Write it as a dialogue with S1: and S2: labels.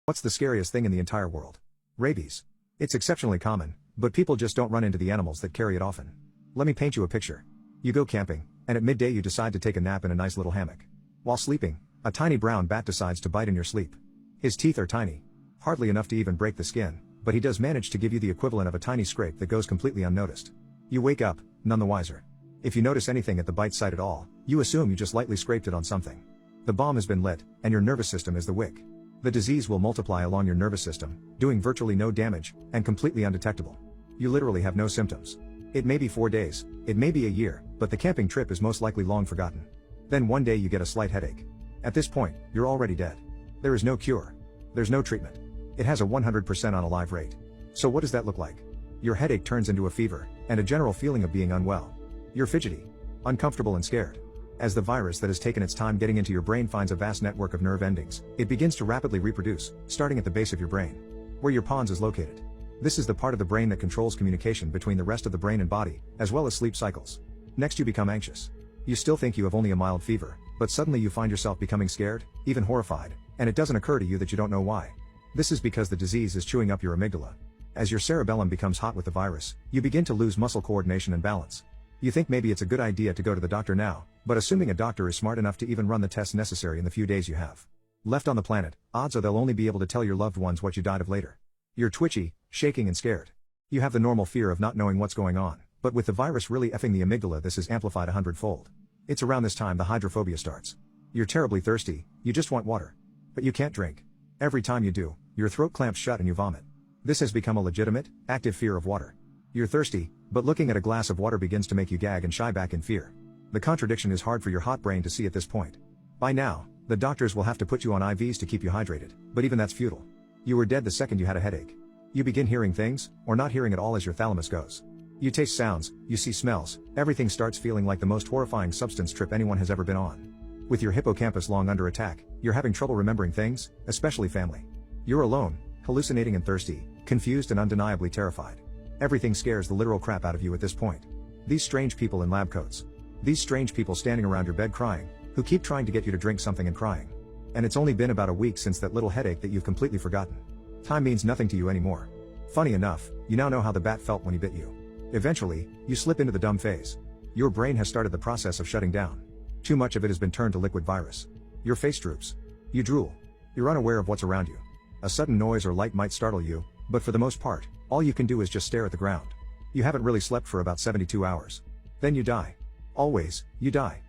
S1: What's the scariest thing in the entire world? Rabies. It's exceptionally common, but people just don't run into the animals that carry it often. Let me paint you a picture. You go camping, and at midday you decide to take a nap in a nice little hammock. While sleeping, a tiny brown bat decides to bite in your sleep. His teeth are tiny. Hardly enough to even break the skin, but he does manage to give you the equivalent of a tiny scrape that goes completely unnoticed. You wake up, none the wiser. If you notice anything at the bite site at all, you assume you just lightly scraped it on something. The bomb has been lit, and your nervous system is the wick. The disease will multiply along your nervous system, doing virtually no damage, and completely undetectable. You literally have no symptoms. It may be 4 days, it may be a year, but the camping trip is most likely long forgotten. Then one day you get a slight headache. At this point, you're already dead. There is no cure. There's no treatment. It has a 100% on alive rate. So what does that look like? Your headache turns into a fever, and a general feeling of being unwell. You're fidgety, uncomfortable and scared. As the virus that has taken its time getting into your brain finds a vast network of nerve endings, it begins to rapidly reproduce, starting at the base of your brain, where your pons is located. This is the part of the brain that controls communication between the rest of the brain and body, as well as sleep cycles. Next you become anxious. You still think you have only a mild fever, but suddenly you find yourself becoming scared, even horrified, and it doesn't occur to you that you don't know why. This is because the disease is chewing up your amygdala. As your cerebellum becomes hot with the virus, you begin to lose muscle coordination and balance. You think maybe it's a good idea to go to the doctor now, but assuming a doctor is smart enough to even run the tests necessary in the few days you have left on the planet, odds are they'll only be able to tell your loved ones what you died of later. You're twitchy, shaking and scared. You have the normal fear of not knowing what's going on, but with the virus really effing the amygdala, this is amplified 100-fold. It's around this time the hydrophobia starts. You're terribly thirsty, you just want water. But you can't drink. Every time you do, your throat clamps shut and you vomit. This has become a legitimate, active fear of water. You're thirsty, but looking at a glass of water begins to make you gag and shy back in fear. The contradiction is hard for your hot brain to see at this point. By now, the doctors will have to put you on IVs to keep you hydrated, but even that's futile. You were dead the second you had a headache. You begin hearing things, or not hearing at all as your thalamus goes. You taste sounds, you see smells, everything starts feeling like the most horrifying substance trip anyone has ever been on. With your hippocampus long under attack, you're having trouble remembering things, especially family. You're alone, hallucinating and thirsty, confused and undeniably terrified. Everything scares the literal crap out of you at this point. These strange people in lab coats. These strange people standing around your bed crying, who keep trying to get you to drink something and crying. And it's only been about a week since that little headache that you've completely forgotten. Time means nothing to you anymore. Funny enough, you now know how the bat felt when he bit you. Eventually, you slip into the dumb phase. Your brain has started the process of shutting down. Too much of it has been turned to liquid virus. Your face droops. You drool. You're unaware of what's around you. A sudden noise or light might startle you, but for the most part, all you can do is just stare at the ground. You haven't really slept for about 72 hours. Then you die. Always, you die.